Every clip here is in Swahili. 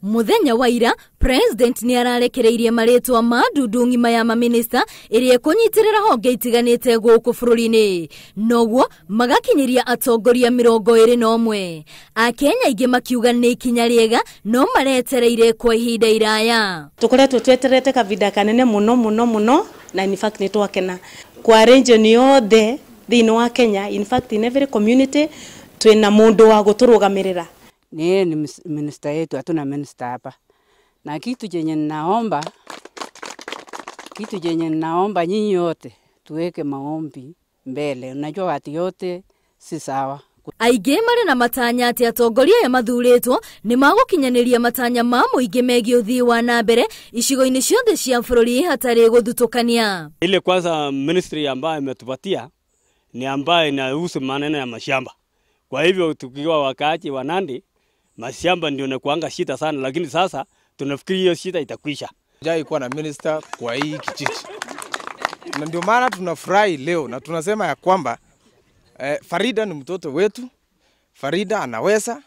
Muthenya wa ira, President ni ararekereirie maretwa ma Ndundu ngima ya maminista iria kunyitirira honge itiganite guku bururi-ini. Noguo magakinyiria atongoria 21. Akenya ingi makiuga ni ikinya riega no maretereire kwa ihinda iraya. Tukoretwo tweterete kavinda kanene muno na in fact ni twakena kwa region yothe thiini wa Kenya. In fact in every community twina mundu wa guturugamirira. Ni minister yetu, hatuna minister hapa. Na kitu chenye naomba nyinyi yote tuweke maombi mbele. Unajua watu yote si sawa. Aige mari na matanya ati atongoria ya mathuritwo ni magukinyaniria matanya ma muingi megie uthii wa nambere icigo-ini ciothe cia bururi hatari guthutukania. Ile kwanza ministry ambayo imetupatia ni ambayo inahusu maneno ya mashamba. Kwa hivyo tukiwa wakati wa Nandi, mashamba ndio inakuanga shida sana, lakini sasa tunafikiri hiyo shida itakwisha. Jai kuwa na minister kwa hii kijiji. Na ndio maana tunafurahi leo na tunasema ya kwamba Farida ni mtoto wetu. Farida anaweza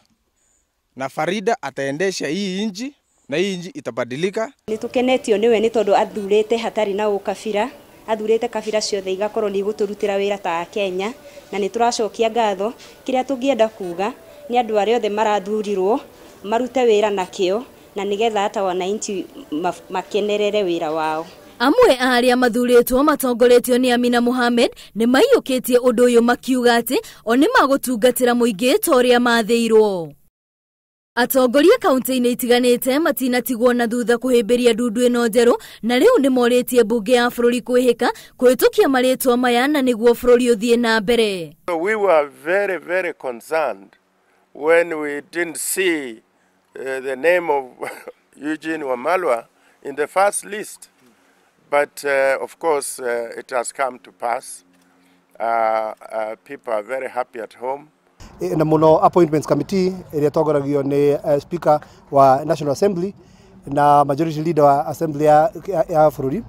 na Farida ataendesha hii nchi na hii nchi itabadilika. Nitukenetio niwe ni tondu athurite hatari na ukabira. Athurite kabira ciothe igakorwo ni guturutira wira ta Kenya na ni turacokia ngatho. Kiria tungienda kuga ni andu aria othe marathurirwo marute wira na kio na nigetha hata wananchi makenerere wira wao. Amwe aria mathuritwo matongoretio ni Amina Mohamed ni maiyukitie undu uyu makiuga ati oni magutungatira muingi toria matheirwo. Atongoria kaunti-ini itiganite matinatigwo na thutha kuhimbiria Ndundu ino njeru na riu ni moritie bunge ya bururi kwihika kuhitukia maretwa maya na niguo bururi uthie na mbere. We were very concerned when we didn't see the name of Eugene Wamalwa in the first list. But of course it has come to pass. People are very happy at home. Na muno appointments committee area togoragio ni speaker wa National Assembly na majority leader wa assembly ya bururi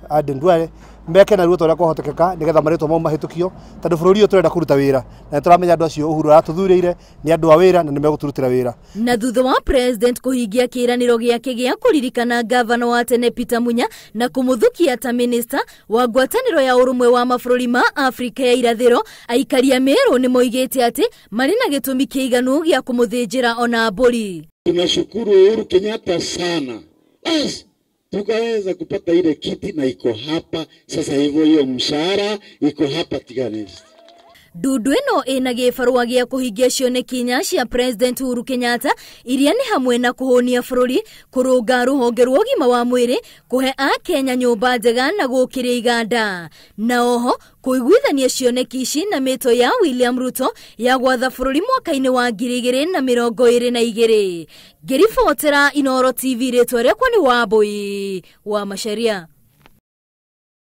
Aden Duale mbeke na ruto rako hotekeka nigetha maretwo mo mahitukio tondu bururi uyu turenda kuruta wira na turamenya andu acio uhuru aratuthureire ni andu a wira na nimeguturutira wira. Na thutha wa president kuhingia kiraniro giake gia kuririkana governor wa tene Peter Munya na kumuthukia ta minister wa ngwataniro ya urumwe wa mabũrũri ma Afrika ya irathiro, aikaria Meru ni moigete ati mari na gitumi kiiganu gia kumuthinjira ona mburi. Tunashukuru Uhuru Kenyatta sana. Tukaweza kupata ile kiti na iko hapa sasa hivyo, hiyo mshahara iko hapa Tiganist. Ndundu ino ina gibarua gia kuhingia cioneki inya cia President Uhuru Kenyatta iria ni hamwe na kuhonia bururi, kurunga ruhonge rwa ũgima wa mwiri, kuhe Akenya nyumba njega na gukiria iganda, na oho kuiguithania cioneki ici na mito ya William Ruto ya gwatha bururi mwaka-ini wa 2022. Ngiribotera Inooro TV, ritwa riakwa ni Wambui wa Macharia.